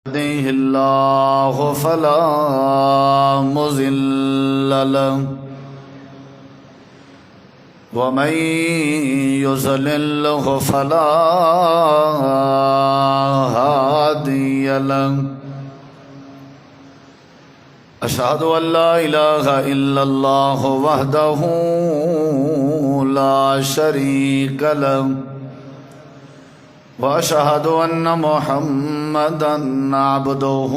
يهده الله فلا مضل له ومن يضلل فلا هادي له أشهد أن لا إله إلا الله وحده لا شريك له وأشهد أن محمدًا عبده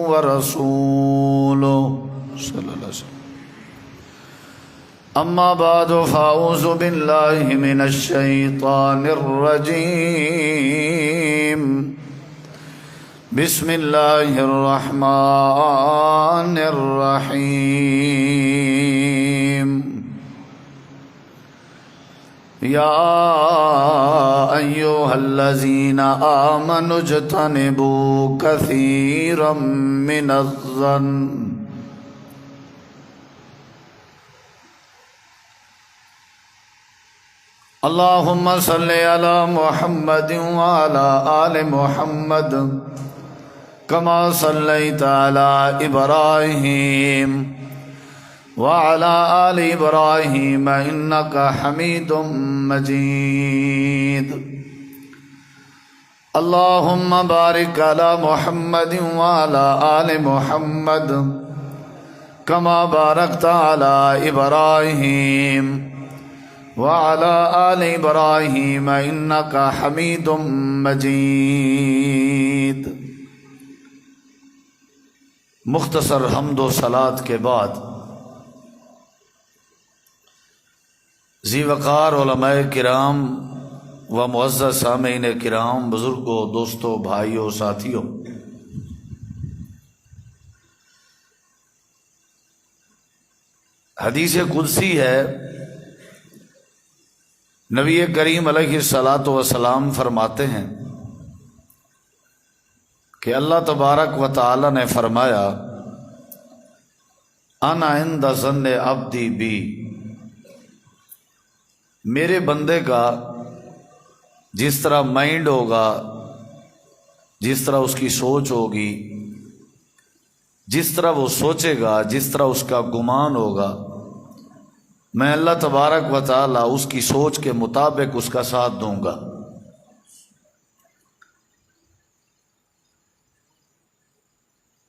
ورسوله صلى الله عليه وسلم. أما بعد فأعوذ بالله من الشيطان الرجيم. بسم الله الرحمن الرحيم. يا أيها الذين آمنوا اجتنبوا كثيرا من الظن اللهم صل على محمد وعلى آل محمد كما صليت على إبراهيم وعلى آل إبراهيم إنك حميد مجيد. اللهم بارك على محمد وعلى آل محمد كما باركت على إبراهيم وعلى آل إبراهيم إنك حميد مجيد. مختصر حمد و صلات کے بعد ذی وقار علماء کرام و معزز سامعین کرام، بزرگوں، دوستوں، بھائیوں، ساتھیوں، حدیث قدسی ہے، نبی کریم علیہ الصلاۃ والسلام فرماتے ہیں کہ اللہ تبارک و تعالی نے فرمایا انا عند ظن عبدی بی، میرے بندے کا جس طرح مائنڈ ہوگا، جس طرح اس کی سوچ ہوگی، جس طرح وہ سوچے گا، جس طرح اس کا گمان ہوگا، میں اللہ تبارک و تعالی اس کی سوچ کے مطابق اس کا ساتھ دوں گا.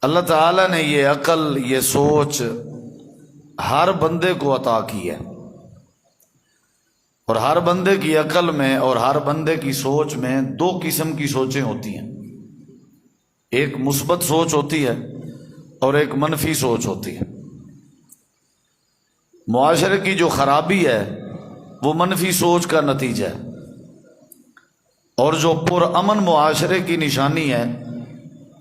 اللہ تعالی نے یہ عقل، یہ سوچ ہر بندے کو عطا کی ہے، اور ہر بندے کی عقل میں اور ہر بندے کی سوچ میں دو قسم کی سوچیں ہوتی ہیں. ایک مثبت سوچ ہوتی ہے اور ایک منفی سوچ ہوتی ہے. معاشرے کی جو خرابی ہے وہ منفی سوچ کا نتیجہ ہے، اور جو پرامن معاشرے کی نشانی ہے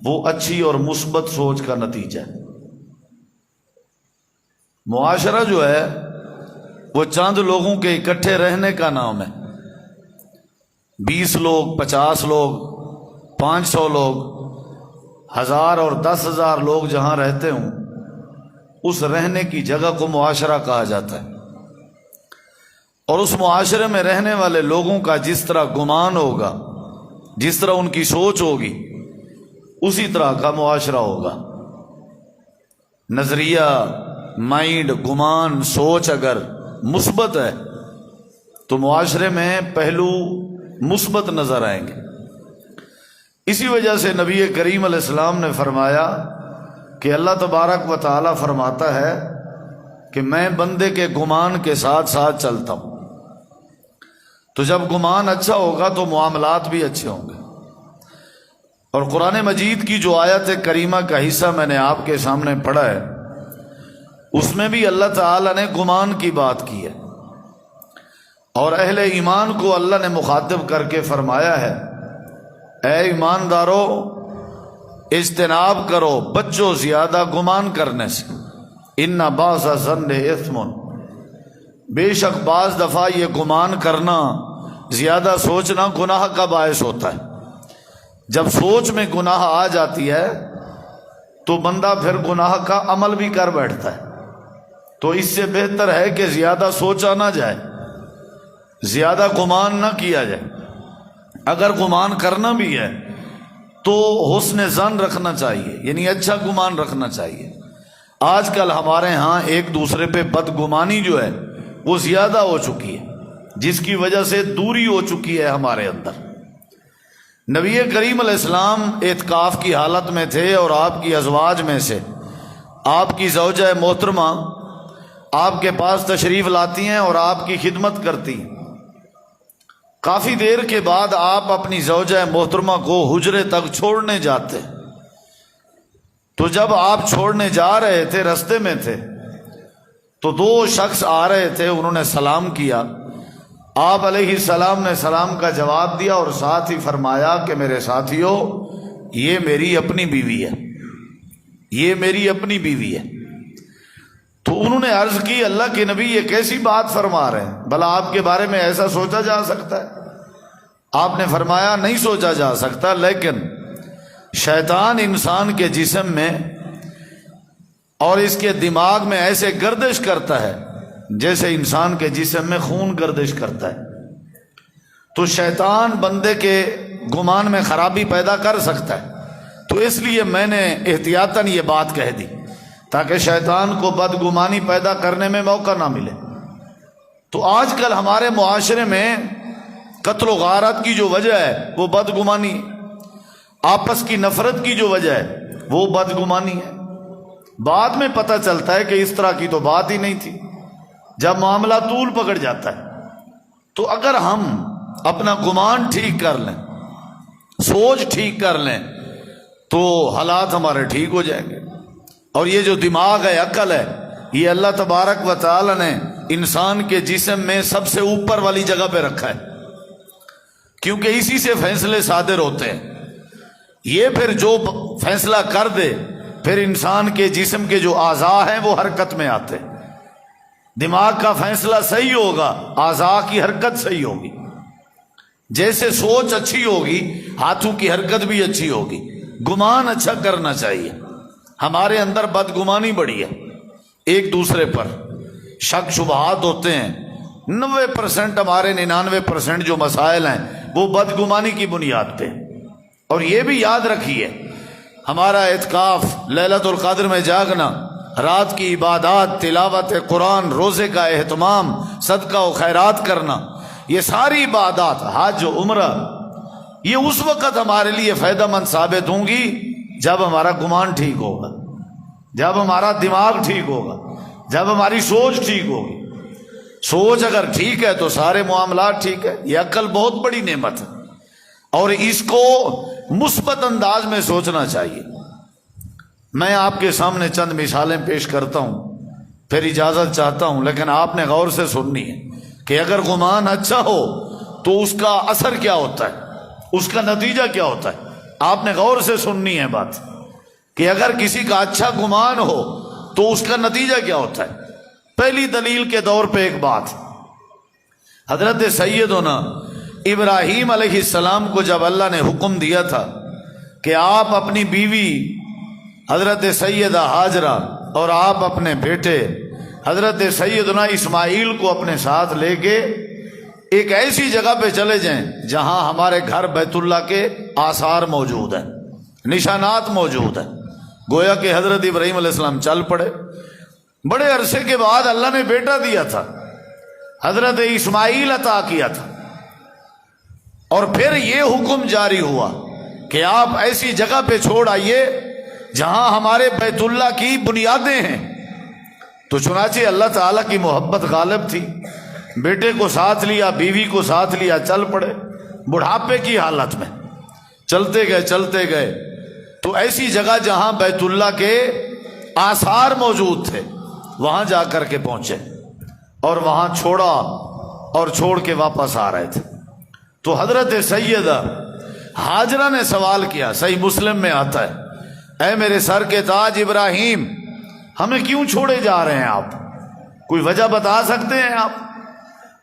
وہ اچھی اور مثبت سوچ کا نتیجہ ہے. معاشرہ جو ہے وہ چند لوگوں کے اکٹھے رہنے کا نام ہے. 20 لوگ، 50 لوگ، 500 لوگ، 1000 اور 10,000 لوگ جہاں رہتے ہوں، اس رہنے کی جگہ کو معاشرہ کہا جاتا ہے. اور اس معاشرے میں رہنے والے لوگوں کا جس طرح گمان ہوگا، جس طرح ان کی سوچ ہوگی، اسی طرح کا معاشرہ ہوگا. نظریہ، مائنڈ، گمان، سوچ اگر مثبت ہے تو معاشرے میں پہلو مثبت نظر آئیں گے. اسی وجہ سے نبی کریم علیہ السلام نے فرمایا کہ اللہ تبارک و تعالی فرماتا ہے کہ میں بندے کے گمان کے ساتھ ساتھ چلتا ہوں. تو جب گمان اچھا ہوگا تو معاملات بھی اچھے ہوں گے. اور قرآن مجید کی جو آیت کریمہ کا حصہ میں نے آپ کے سامنے پڑھا ہے، اس میں بھی اللہ تعالی نے گمان کی بات کی ہے، اور اہل ایمان کو اللہ نے مخاطب کر کے فرمایا ہے اے ایماندارو، اجتناب کرو، بچو زیادہ گمان کرنے سے. ان بعض الظن اثم، بے شک بعض دفعہ یہ گمان کرنا، زیادہ سوچنا گناہ کا باعث ہوتا ہے. جب سوچ میں گناہ آ جاتی ہے تو بندہ پھر گناہ کا عمل بھی کر بیٹھتا ہے. تو اس سے بہتر ہے کہ زیادہ سوچا نہ جائے، زیادہ گمان نہ کیا جائے. اگر گمان کرنا بھی ہے تو حسن ظن رکھنا چاہیے، یعنی اچھا گمان رکھنا چاہیے۔ آج کل ہمارے ہاں ایک دوسرے پہ بدگمانی جو ہے وہ زیادہ ہو چکی ہے، جس کی وجہ سے دوری ہو چکی ہے ہمارے اندر۔ نبی کریم علیہ السلام اعتکاف کی حالت میں تھے اور آپ کی ازواج میں سے آپ کی زوجہ محترمہ آپ کے پاس تشریف لاتی ہیں اور آپ کی خدمت کرتی ہیں۔ کافی دیر کے بعد آپ اپنی زوجہ محترمہ کو حجرے تک چھوڑنے جاتے، تو جب آپ چھوڑنے جا رہے تھے، رستے میں تھے، تو دو شخص آ رہے تھے، انہوں نے سلام کیا۔ آپ علیہ السلام نے سلام کا جواب دیا اور ساتھ ہی فرمایا کہ میرے ساتھیو، یہ میری اپنی بیوی ہے، یہ میری اپنی بیوی ہے۔ تو انہوں نے عرض کی اللہ کے نبی یہ کیسی بات فرما رہے ہیں، بھلا آپ کے بارے میں ایسا سوچا جا سکتا ہے؟ آپ نے فرمایا نہیں سوچا جا سکتا، لیکن شیطان انسان کے جسم میں اور اس کے دماغ میں ایسے گردش کرتا ہے جیسے انسان کے جسم میں خون گردش کرتا ہے۔ تو شیطان بندے کے گمان میں خرابی پیدا کر سکتا ہے، تو اس لیے میں نے احتیاطاً یہ بات کہہ دی تاکہ شیطان کو بدگمانی پیدا کرنے میں موقع نہ ملے۔ تو آج کل ہمارے معاشرے میں قتل و غارت کی جو وجہ ہے وہ بدگمانی، آپس کی نفرت کی جو وجہ ہے وہ بدگمانی ہے۔ بعد میں پتہ چلتا ہے کہ اس طرح کی تو بات ہی نہیں تھی، جب معاملہ طول پکڑ جاتا ہے۔ تو اگر ہم اپنا گمان ٹھیک کر لیں، سوچ ٹھیک کر لیں، تو حالات ہمارے ٹھیک ہو جائیں گے۔ اور یہ جو دماغ ہے، عقل ہے، یہ اللہ تبارک و تعالی نے انسان کے جسم میں سب سے اوپر والی جگہ پہ رکھا ہے، کیونکہ اسی سے فیصلے صادر ہوتے ہیں۔ یہ پھر جو فیصلہ کر دے، پھر انسان کے جسم کے جو اعضاء ہیں وہ حرکت میں آتے ہیں۔ دماغ کا فیصلہ صحیح ہوگا، اعضاء کی حرکت صحیح ہوگی۔ جیسے سوچ اچھی ہوگی، ہاتھوں کی حرکت بھی اچھی ہوگی۔ گمان اچھا کرنا چاہیے۔ ہمارے اندر بدگمانی بڑی ہے، ایک دوسرے پر شک شبہات ہوتے ہیں۔ 90% ہمارے 99% جو مسائل ہیں وہ بدگمانی کی بنیاد پہ۔ اور یہ بھی یاد رکھیے، ہمارا اعتکاف، لیلۃ القدر میں جاگنا، رات کی عبادات، تلاوت قرآن، روزے کا اہتمام، صدقہ و خیرات کرنا، یہ ساری عبادات، حج و عمرہ، یہ اس وقت ہمارے لیے فائدہ مند ثابت ہوں گی جب ہمارا گمان ٹھیک ہوگا، جب ہمارا دماغ ٹھیک ہوگا، جب ہماری سوچ ٹھیک ہوگی۔ سوچ اگر ٹھیک ہے تو سارے معاملات ٹھیک ہے۔ یہ عقل بہت بڑی نعمت ہے اور اس کو مثبت انداز میں سوچنا چاہیے۔ میں آپ کے سامنے چند مثالیں پیش کرتا ہوں، پھر اجازت چاہتا ہوں، لیکن آپ نے غور سے سننی ہے کہ اگر گمان اچھا ہو تو اس کا اثر کیا ہوتا ہے، اس کا نتیجہ کیا ہوتا ہے۔ آپ نے غور سے سننی ہے بات کہ اگر کسی کا اچھا گمان ہو تو اس کا نتیجہ کیا ہوتا ہے۔ پہلی دلیل کے طور پہ ایک بات، حضرت سیدنا ابراہیم علیہ السلام کو جب اللہ نے حکم دیا تھا کہ آپ اپنی بیوی حضرت سیدہ ہاجرہ اور آپ اپنے بیٹے حضرت سیدنا اسماعیل کو اپنے ساتھ لے کے ایک ایسی جگہ پہ چلے جائیں جہاں ہمارے گھر بیت اللہ کے آثار موجود ہیں، نشانات موجود ہیں، گویا کہ حضرت ابراہیم علیہ السلام چل پڑے۔ بڑے عرصے کے بعد اللہ نے بیٹا دیا تھا، حضرت اسماعیل عطا کیا تھا، اور پھر یہ حکم جاری ہوا کہ آپ ایسی جگہ پہ چھوڑ آئیے جہاں ہمارے بیت اللہ کی بنیادیں ہیں۔ تو چنانچہ اللہ تعالیٰ کی محبت غالب تھی، بیٹے کو ساتھ لیا، بیوی کو ساتھ لیا، چل پڑے بڑھاپے کی حالت میں۔ چلتے گئے تو ایسی جگہ جہاں بیت اللہ کے آثار موجود تھے وہاں جا کر کے پہنچے اور وہاں چھوڑا اور چھوڑ کے واپس آ رہے تھے۔ تو حضرت سیدہ ہاجرہ نے سوال کیا، صحیح مسلم میں آتا ہے، اے میرے سر کے تاج ابراہیم، ہمیں کیوں چھوڑے جا رہے ہیں آپ؟ کوئی وجہ بتا سکتے ہیں آپ؟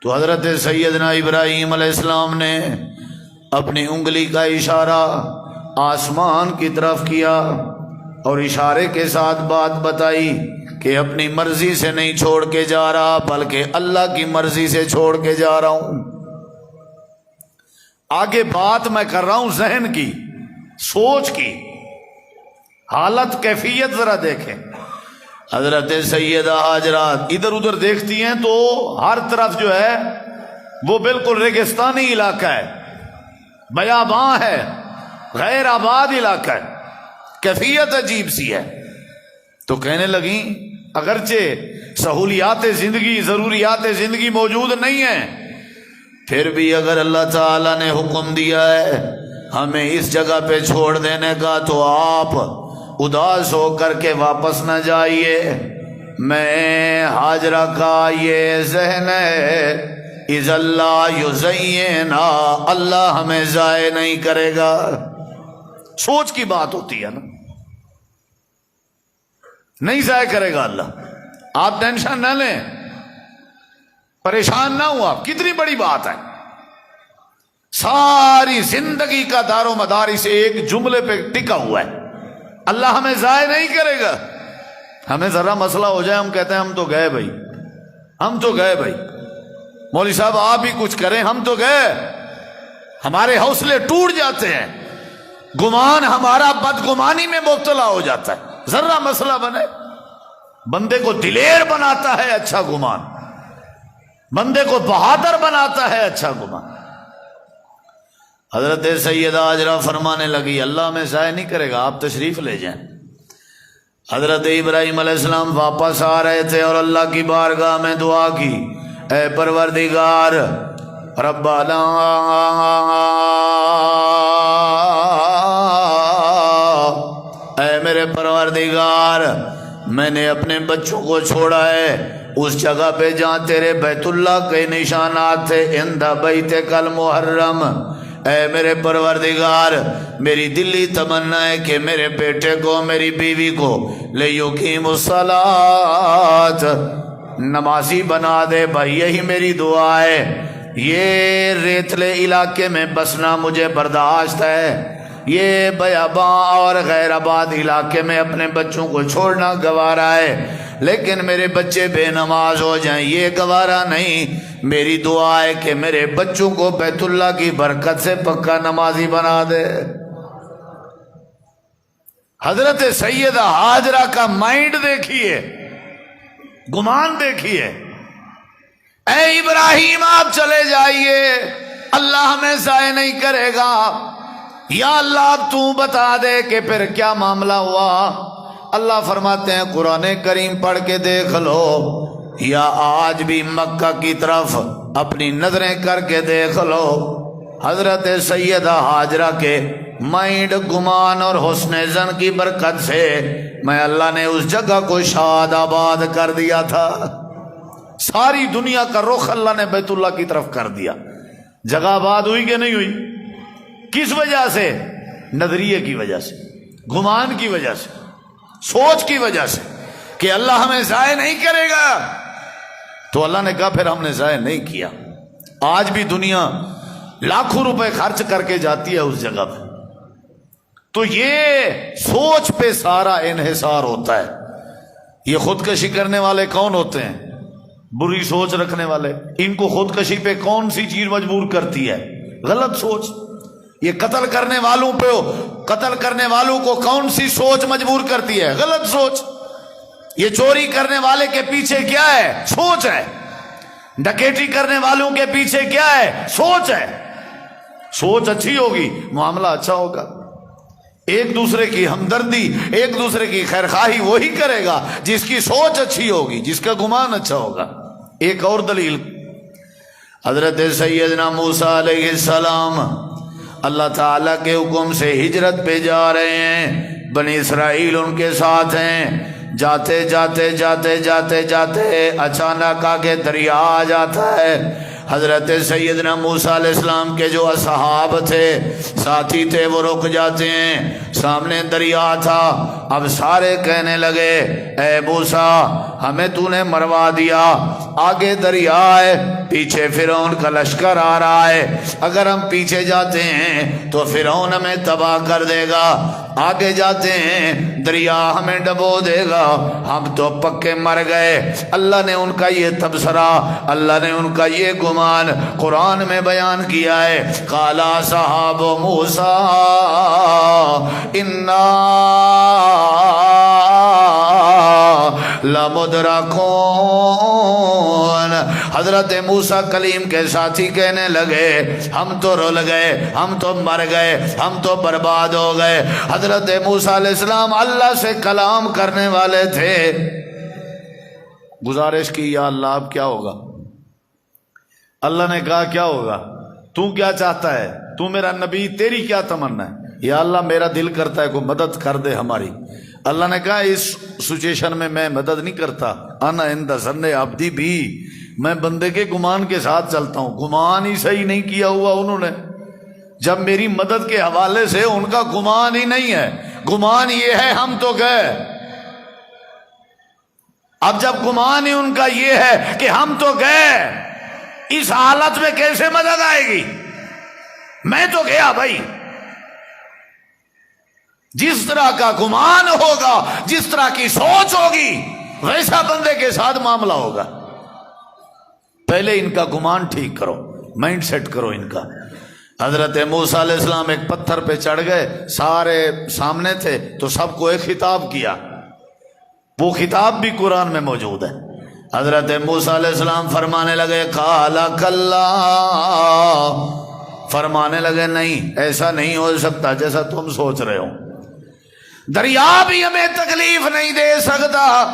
تو حضرت سیدنا ابراہیم علیہ السلام نے اپنی انگلی کا اشارہ آسمان کی طرف کیا اور اشارے کے ساتھ بات بتائی کہ اپنی مرضی سے نہیں چھوڑ کے جا رہا بلکہ اللہ کی مرضی سے چھوڑ کے جا رہا ہوں۔ آگے بات میں کر رہا ہوں ذہن کی، سوچ کی حالت کیفیت ذرا دیکھیں. حضرت سیدہ حاجرہ ادھر ادھر دیکھتی ہیں تو ہر طرف جو ہے وہ بالکل ریگستانی علاقہ ہے, بیاباں ہے, غیر آباد علاقہ ہے, کیفیت عجیب سی ہے. تو کہنے لگیں اگرچہ سہولیات زندگی, ضروریات زندگی موجود نہیں ہیں, پھر بھی اگر اللہ تعالیٰ نے حکم دیا ہے ہمیں اس جگہ پہ چھوڑ دینے کا تو آپ اداس ہو کر کے واپس نہ جائیے. میں حاجرہ کا یہ ذہن ہے, اذ اللہ یزینا, اللہ ہمیں ضائع نہیں کرے گا. سوچ کی بات ہوتی ہے نا, نہیں ضائع کرے گا اللہ. آپ ٹینشن نہ لیں, پریشان نہ ہوں آپ. کتنی بڑی بات ہے, ساری زندگی کا دار و مدار اسے ایک جملے پہ ٹکا ہوا ہے, اللہ ہمیں ضائع نہیں کرے گا. ہمیں ذرا مسئلہ ہو جائے ہم کہتے ہیں ہم تو گئے بھائی, ہم تو گئے بھائی, مولوی صاحب آپ ہی کچھ کریں, ہم تو گئے. ہمارے حوصلے ٹوٹ جاتے ہیں, گمان ہمارا بدگمانی میں مبتلا ہو جاتا ہے. ذرا مسئلہ بنے, بندے کو دلیر بناتا ہے اچھا گمان, بندے کو بہادر بناتا ہے اچھا گمان. حضرت سیدہ حاجرہ فرمانے لگی اللہ میں ضائع نہیں کرے گا, آپ تشریف لے جائیں. حضرت ابراہیم علیہ السلام واپس آ رہے تھے اور اللہ کی بارگاہ میں دعا کی, اے پروردگار ربنا اے میرے پروردگار, میں نے اپنے بچوں کو چھوڑا ہے اس جگہ پہ جہاں تیرے بیت اللہ کے نشانات تھے, عند بیتک المحرم. اے میرے پروردگار, میری دلی تمنا ہے کہ میرے بیٹے کو, میری بیوی کو لیقیم الصلاۃ, نمازی بنا دے. بھائی یہی میری دعا ہے. یہ ریتلے علاقے میں بسنا مجھے برداشت ہے, یہ بیاباں اور غیر آباد علاقے میں اپنے بچوں کو چھوڑنا گوارا ہے, لیکن میرے بچے بے نماز ہو جائیں یہ گوارا نہیں. میری دعا ہے کہ میرے بچوں کو بیت اللہ کی برکت سے پکا نمازی بنا دے. حضرت سیدہ حاجرہ کا مائنڈ دیکھیے, گمان دیکھیے. اے ابراہیم آپ چلے جائیے, اللہ ہمیں ضائع نہیں کرے گا. یا اللہ اب تو بتا دے کہ پھر کیا معاملہ ہوا. اللہ فرماتے ہیں قرآن کریم پڑھ کے دیکھ لو, یا آج بھی مکہ کی طرف اپنی نظریں کر کے دیکھ لو. حضرت سیدہ حاجرہ کے مائنڈ, گمان اور حسن زن کی برکت سے میں اللہ نے اس جگہ کو شاد آباد کر دیا تھا. ساری دنیا کا رخ اللہ نے بیت اللہ کی طرف کر دیا. جگہ آباد ہوئی کہ نہیں ہوئی؟ کس وجہ سے؟ نظریے کی وجہ سے, گمان کی وجہ سے, سوچ کی وجہ سے کہ اللہ ہمیں ضائع نہیں کرے گا. تو اللہ نے کہا پھر ہم نے ضائع نہیں کیا. آج بھی دنیا لاکھوں روپے خرچ کر کے جاتی ہے اس جگہ پہ. تو یہ سوچ پہ سارا انحصار ہوتا ہے. یہ خودکشی کرنے والے کون ہوتے ہیں؟ بری سوچ رکھنے والے. ان کو خودکشی پہ کون سی چیز مجبور کرتی ہے؟ غلط سوچ. یہ قتل کرنے والوں پہ, قتل کرنے والوں کو کون سی سوچ مجبور کرتی ہے؟ غلط سوچ. یہ چوری کرنے والے کے پیچھے کیا ہے؟ سوچ ہے. ڈکیٹی کرنے والوں کے پیچھے کیا ہے؟ سوچ ہے. سوچ اچھی ہوگی معاملہ اچھا ہوگا. ایک دوسرے کی ہمدردی, ایک دوسرے کی خیرخواہی وہی کرے گا جس کی سوچ اچھی ہوگی, جس کا گمان اچھا ہوگا. ایک اور دلیل, حضرت سیدنا موسیٰ علیہ السلام اللہ تعالیٰ کے حکم سے ہجرت پہ جا رہے ہیں. بنی اسرائیل ان کے ساتھ ہیں. جاتے جاتے جاتے جاتے جاتے اچانک آگے دریا آ جاتا ہے. حضرت سیدنا موسیٰ علیہ السلام کے جو اصحاب تھے, ساتھی تھے, وہ رک جاتے ہیں. سامنے دریا تھا. اب سارے کہنے لگے اے موسیٰ ہمیں تو نے مروا دیا, آگے دریا ہے, پیچھے فرعون کا لشکر آ رہا ہے, اگر ہم پیچھے جاتے ہیں تو فرعون ہمیں تباہ کر دے گا. آگے جاتے ہیں دریا ہمیں ڈبو دے گا، ہم تو پکے مر گئے۔ اللہ نے ان کا یہ تبصرہ، اللہ نے ان کا یہ گمان قرآن میں بیان کیا ہے۔ قال اصحاب موسیٰ انا لمدرکون، حضرت موسیٰ کلیم کے ساتھی کہنے لگے ہم تو رول گئے، ہم تو مر گئے، ہم تو برباد ہو گئے۔ حضرت موسیٰ علیہ السلام اللہ سے کلام کرنے والے تھے، گزارش کی یا اللہ اب کیا ہوگا؟ اللہ نے کہا کیا ہوگا؟ تو کیا چاہتا ہے؟ تو میرا نبی، تیری کیا تمنا ہے؟ یا اللہ میرا دل کرتا ہے کوئی مدد کر دے ہماری۔ اللہ نے کہا اس سچویشن میں مدد نہیں کرتا، انا عند ظن عبدی بھی، میں بندے کے گمان کے ساتھ چلتا ہوں۔ گمان ہی صحیح نہیں کیا ہوا انہوں نے، جب میری مدد کے حوالے سے ان کا گمان ہی نہیں ہے، گمان یہ ہے ہم تو گئے۔ اب جب گمان ہی ان کا یہ ہے کہ ہم تو گئے، اس حالت میں کیسے مدد آئے گی؟ میں تو گیا بھائی۔ جس طرح کا گمان ہوگا، جس طرح کی سوچ ہوگی، ویسا بندے کے ساتھ معاملہ ہوگا۔ پہلے ان کا گمان ٹھیک کرو، مائنڈ سیٹ کرو ان کا۔ حضرت موسیٰ علیہ السلام ایک پتھر پہ چڑھ گئے، سارے سامنے تھے تو سب کو ایک خطاب کیا، وہ خطاب بھی قرآن میں موجود ہے۔ حضرت موسیٰ علیہ السلام فرمانے لگے قال کلا، فرمانے لگے نہیں ایسا نہیں ہو سکتا جیسا تم سوچ رہے ہو۔ دریا بھی ہمیں تکلیف نہیں دے سکتا،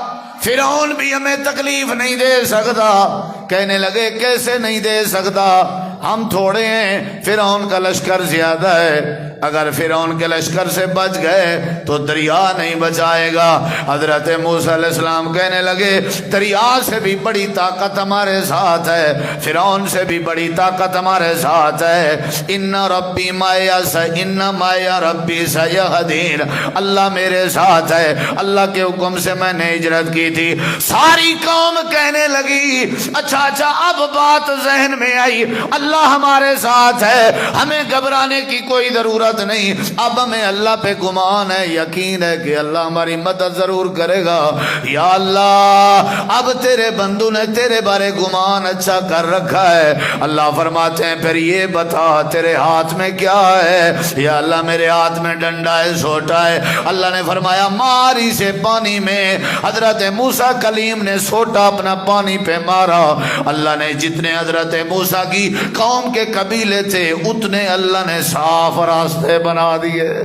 فرعون بھی ہمیں تکلیف نہیں دے سکتا۔ کہنے لگے کیسے نہیں دے سکتا؟ ہم تھوڑے ہیں، فرعون کا لشکر زیادہ ہے، اگر فرعون کے لشکر سے بچ گئے تو دریا نہیں بچائے گا۔ حضرت موسیٰ علیہ السلام کہنے لگے دریا سے بھی بڑی طاقت ہمارے ساتھ ہے، فرعون سے بھی بڑی طاقت ہمارے ساتھ ہے۔ ان ربی معی ربی سیہدین، اللہ میرے ساتھ ہے، اللہ کے حکم سے میں نے ہجرت کی تھی۔ ساری قوم کہنے لگی اچھا اب بات ذہن میں آئی، اللہ ہمارے ساتھ ہے، ہمیں گھبرانے کی کوئی ضرورت نہیں، اب ہمیں اللہ پہ گمان ہے، یقین ہے کہ اللہ ہماری مدد ضرور کرے گا۔ یا اللہ اب تیرے بندوں نے تیرے بارے گمان اچھا کر رکھا ہے۔ اللہ فرماتے ہیں پھر یہ بتا تیرے ہاتھ میں کیا ہے؟ یا اللہ میرے ہاتھ میں ڈنڈا ہے، سوٹا ہے۔ اللہ نے فرمایا ماری سے پانی میں حضرت موسیٰ کلیم نے سوٹا اپنا پانی پہ مارا، اللہ نے جتنے حضرت موسیٰ کی قوم کے قبیلے تھے اتنے اللہ نے صاف راستے بنا دیے۔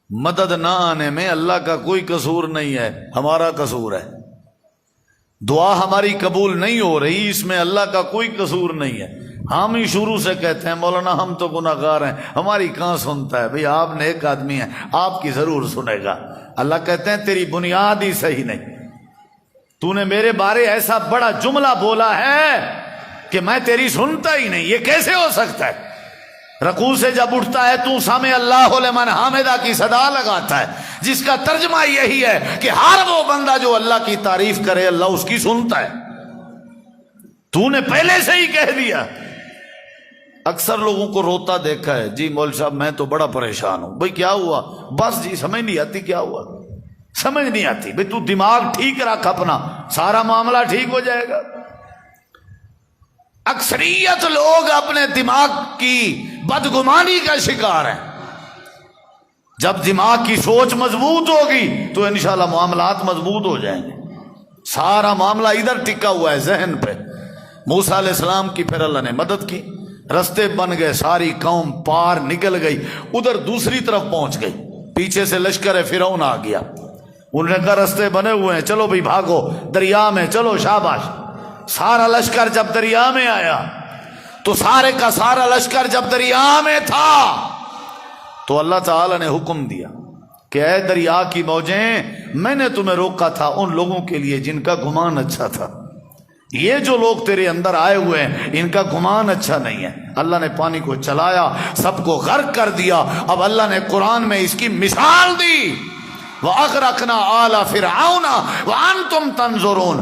مدد نہ آنے میں اللہ کا کوئی قصور نہیں ہے، ہمارا قصور ہے۔ دعا ہماری قبول نہیں ہو رہی، اس میں اللہ کا کوئی قصور نہیں ہے۔ ہم ہی شروع سے کہتے ہیں مولانا ہم تو گناہگار ہیں، ہماری کہاں سنتا ہے؟ بھئی آپ نیک آدمی ہیں، آپ کی ضرور سنے گا۔ اللہ کہتے ہیں تیری بنیاد ہی صحیح نہیں، تو نے میرے بارے ایسا بڑا جملہ بولا ہے کہ میں تیری سنتا ہی نہیں، یہ کیسے ہو سکتا ہے؟ رکوع سے جب اٹھتا ہے تو سامع اللہ لمن حمدہ کی صدا لگاتا ہے، جس کا ترجمہ یہی ہے کہ ہر وہ بندہ جو اللہ کی تعریف کرے اللہ اس کی سنتا ہے۔ تو نے پہلے سے ہی کہہ دیا۔ اکثر لوگوں کو روتا دیکھا ہے، جی مول صاحب میں تو بڑا پریشان ہوں۔ بھئی کیا ہوا؟ بس جی سمجھ نہیں آتی کیا ہوا، سمجھ نہیں آتی۔ بھئی تو دماغ ٹھیک رکھ اپنا، سارا معاملہ ٹھیک ہو جائے گا۔ اکثریت لوگ اپنے دماغ کی بدگمانی کا شکار ہیں۔ جب دماغ کی سوچ مضبوط ہوگی تو انشاءاللہ معاملات مضبوط ہو جائیں گے۔ سارا معاملہ ادھر ٹکا ہوا ہے ذہن پہ۔ موسیٰ علیہ السلام کی پھر اللہ نے مدد کی، رستے بن گئے، ساری قوم پار نکل گئی، ادھر دوسری طرف پہنچ گئی۔ پیچھے سے لشکر فرعون آ گیا، انہوں نے کہا رستے بنے ہوئے ہیں، چلو بھائی بھاگو دریا میں، چلو شاباش۔ سارا لشکر جب دریا میں آیا تو سارے کا سارا لشکر جب دریا میں تھا تو اللہ تعالی نے حکم دیا کہ اے دریا کی موجیں، میں نے تمہیں روکا تھا ان لوگوں کے لیے جن کا گمان اچھا تھا۔ یہ جو لوگ تیرے اندر آئے ہوئے ہیں ان کا گمان اچھا نہیں ہے۔ اللہ نے پانی کو چلایا، سب کو غرق کر دیا۔ اب اللہ نے قرآن میں اس کی مثال دی، وَأَغْرَقْنَا آلَ فِرْعَوْنَ وَأَنْتُمْ تَنظُرُونَ۔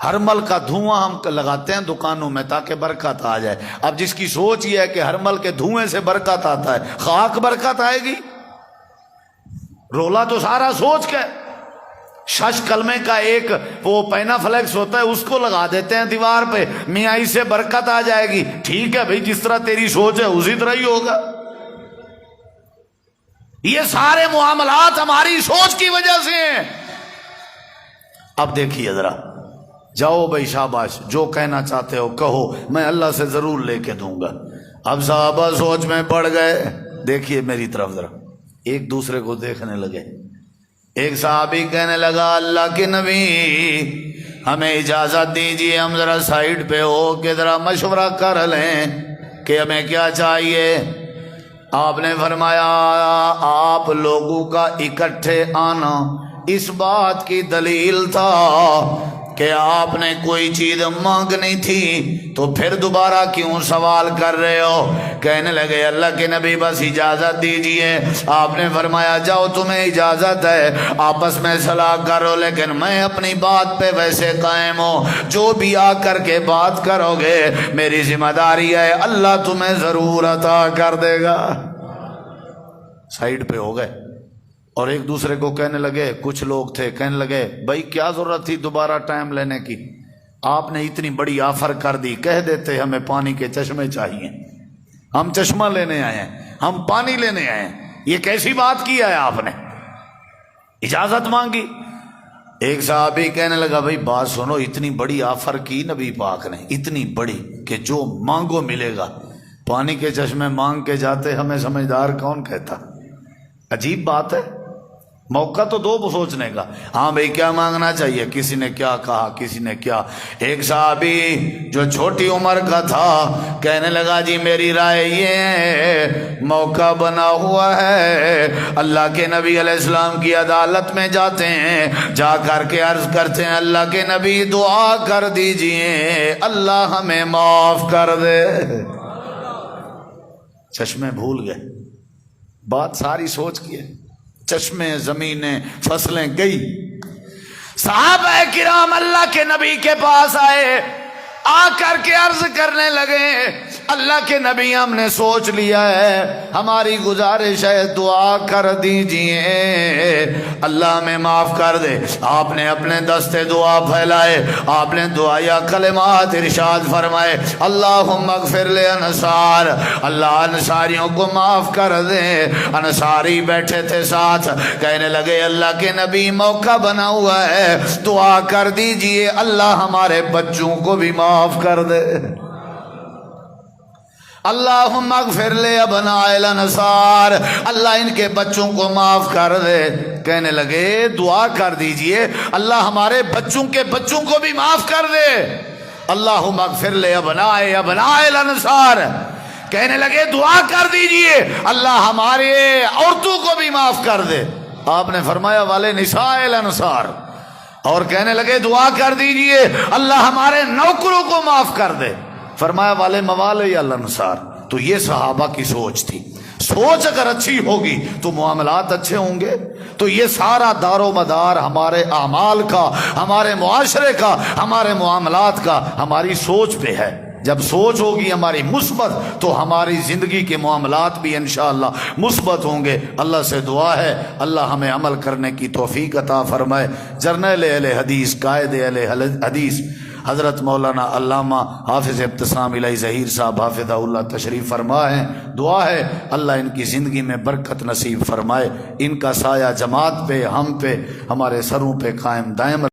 ہر مل کا دھواں ہم لگاتے ہیں دکانوں میں تاکہ برکت آ جائے. اب جس کی سوچ یہ ہے کہ ہر مل کے دھوئیں سے برکت آتا ہے، خاک برکت آئے گی؟ رولا تو سارا سوچ کے. شش کلمے کا ایک وہ پینا فلیکس ہوتا ہے، اس کو لگا دیتے ہیں دیوار پہ، میاں اس سے برکت آ جائے گی. ٹھیک ہے بھائی، جس طرح تیری سوچ ہے اسی طرح ہی ہوگا. یہ سارے معاملات ہماری سوچ کی وجہ سے ہیں. اب دیکھیے ذرا، جاؤ بھائی شاباش، جو کہنا چاہتے ہو کہو، میں اللہ سے ضرور لے کے دوں گا. اب صحابہ سوچ میں پڑ گئے. دیکھیے میری طرف ذرا، ایک دوسرے کو دیکھنے لگے. ایک صحابی کہنے لگا، اللہ کے نبی ہمیں اجازت دیجیے، ہم ذرا سائیڈ پہ ہو کے ذرا مشورہ کر لیں کہ ہمیں کیا چاہیے. آپ نے فرمایا، آپ لوگوں کا اکٹھے آنا اس بات کی دلیل تھا کہ آپ نے کوئی چیز مانگنی تھی، تو پھر دوبارہ کیوں سوال کر رہے ہو؟ کہنے لگے، اللہ کے نبی بس اجازت دیجئے. آپ نے فرمایا، جاؤ تمہیں اجازت ہے، آپس میں صلاح کرو، لیکن میں اپنی بات پہ ویسے قائم ہوں. جو بھی آ کر کے بات کرو گے میری ذمہ داری ہے، اللہ تمہیں ضرور عطا کر دے گا. سائیڈ پہ ہو گئے اور ایک دوسرے کو کہنے لگے. کچھ لوگ تھے کہنے لگے، بھائی کیا ضرورت تھی دوبارہ ٹائم لینے کی؟ آپ نے اتنی بڑی آفر کر دی، کہہ دیتے ہمیں پانی کے چشمے چاہیے، ہم چشمہ لینے آئے ہیں، ہم پانی لینے آئے ہیں. یہ کیسی بات کی ہے؟ آپ نے اجازت مانگی. ایک صحابی کہنے لگا، بھائی بات سنو، اتنی بڑی آفر کی نبی پاک نے، اتنی بڑی کہ جو مانگو ملے گا. پانی کے چشمے مانگ کے جاتے، ہمیں سمجھدار کون کہتا؟ عجیب بات ہے. موقع تو دو سوچنے کا. ہاں بھئی کیا مانگنا چاہیے؟ کسی نے کیا کہا، کسی نے کیا. ایک صحابی جو چھوٹی عمر کا تھا کہنے لگا، جی میری رائے یہ ہے، موقع بنا ہوا ہے، اللہ کے نبی علیہ السلام کی عدالت میں جاتے ہیں، جا کر کے عرض کرتے ہیں، اللہ کے نبی دعا کر دیجئے اللہ ہمیں معاف کر دے. چشمے بھول گئے، بات ساری سوچ کی ہے. چشمے، زمینیں، فصلیں گئی. صحابہ کرام اللہ کے نبی کے پاس آئے، آ کر کے عرض کرنے لگے، اللہ کے نبی ہم نے سوچ لیا ہے، ہماری گزارش ہے دعا کر دیجئے اللہ ہمیں معاف کر دے. آپ نے اپنے دستے دعا پھیلائے، آپ نے دعایا کلمات ارشاد فرمائے، اللہم اغفر لانصار، اللہ انصاریوں کو معاف کر دے. انصاری بیٹھے تھے ساتھ، کہنے لگے، اللہ کے نبی موقع بنا ہوا ہے، دعا کر دیجئے اللہ ہمارے بچوں کو بھی معاف کر دے. اللہم اغفر لابناء الانصار، اللہ ان کے بچوں کو معاف کر دے. کہنے لگے، دعا کر دیجئے اللہ ہمارے بچوں کے بچوں کو بھی معاف کر دے. اللہم اغفر لابناء الانصار، کہنے لگے دعا کر دیجئے اللہ ہمارے عورتوں کو بھی معاف کر دے. آپ نے فرمایا، والے نساء الانصار، اور کہنے لگے دعا کر دیجئے اللہ ہمارے نوکروں کو معاف کر دے. فرمایا، والے موالی الانصار. تو یہ صحابہ کی سوچ تھی. سوچ اگر اچھی ہوگی تو معاملات اچھے ہوں گے. تو یہ سارا دار و مدار ہمارے اعمال کا، ہمارے معاشرے کا، ہمارے معاملات کا ہماری سوچ پہ ہے. جب سوچ ہوگی ہماری مثبت تو ہماری زندگی کے معاملات بھی انشاءاللہ مثبت ہوں گے. اللہ سے دعا ہے اللہ ہمیں عمل کرنے کی توفیق عطا فرمائے. جرنیل اہل حدیث، قائد اہل حدیث حضرت مولانا علامہ حافظ ابتسام الہی ظہیر صاحب حافظہ اللہ تشریف فرما ہیں. دعا ہے اللہ ان کی زندگی میں برکت نصیب فرمائے، ان کا سایہ جماعت پہ، ہم پہ، ہمارے سروں پہ قائم دائم